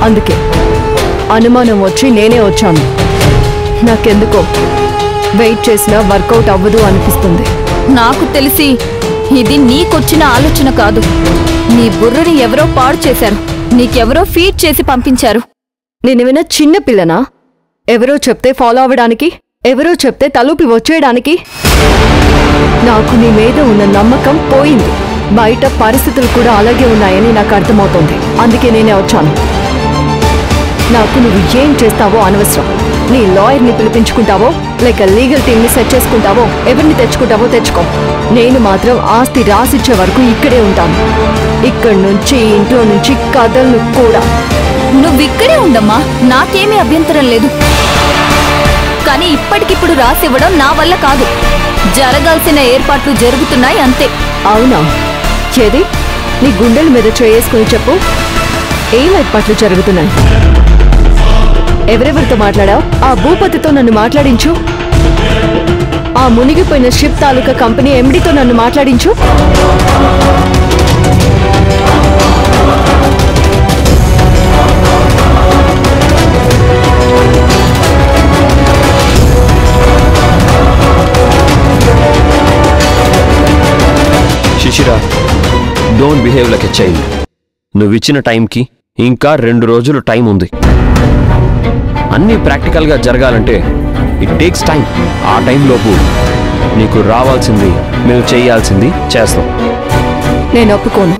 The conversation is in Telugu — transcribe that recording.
అందుకే అనుమానం వచ్చి నేనే వచ్చాను. నాకెందుకో వెయిట్ చేసినా వర్కౌట్ అవ్వదు అనిపిస్తుంది. నాకు తెలిసి ఇది నీకొచ్చిన ఆలోచన కాదు. నీ బుర్రని ఎవరో పాడు చేశారు. నీకెవరో ఫీడ్ చేసి పంపించారు. నేనేమైనా చిన్న పిల్లనా? ఎవరో చెప్తే ఫాలో అవ్వడానికి, ఎవరో చెప్తే తలూపి వచ్చేయడానికి? నాకు నీ మీద ఉన్న నమ్మకం పోయింది. బయట పరిస్థితులు కూడా అలాగే ఉన్నాయని నాకు అర్థమవుతోంది. అందుకే నేనే వచ్చాను. నాకు నువ్వు ఏం చేస్తావో అనవసరం. నీ లాయర్ని పిలిపించుకుంటావో లేక లీగల్ టీమ్ని సెట్ చేసుకుంటావో, ఎవరిని తెచ్చుకుంటావో తెచ్చుకో. నేను మాత్రం ఆస్తి రాసిచ్చే వరకు ఇక్కడే ఉంటాను. ఇక్కడి నుంచి ఇంట్లో నుంచి కథలు కూడా. నువ్విక్కడే ఉండమ్మా, నాకేమీ అభ్యంతరం లేదు. కానీ ఇప్పటికిప్పుడు రాసివ్వడం నా వల్ల కాదు. జరగాల్సిన ఏర్పాట్లు జరుగుతున్నాయి అంతే. అవునా? ఏది నీ గుండెల మీద చేసుకుని చెప్పు. ఏం ఏర్పాట్లు జరుగుతున్నాయి? ఎవరెవరితో మాట్లాడావు? ఆ భూపతితో నన్ను మాట్లాడించు. ఆ మునిగిపోయిన షిప్ తాలూకా కంపెనీ ఎండితో నన్ను మాట్లాడించు. Shishira, don't behave like a child. నువ్విచ్చిన టైంకి ఇంకా 2 రోజులు టైం ఉంది. అన్నీ ప్రాక్టికల్గా జరగాలంటే ఇట్ టేక్స్ టైం. ఆ టైంలోపు నీకు రావాల్సింది, మేము చేయాల్సింది చేస్తాం. నేను ఒప్పుకోను.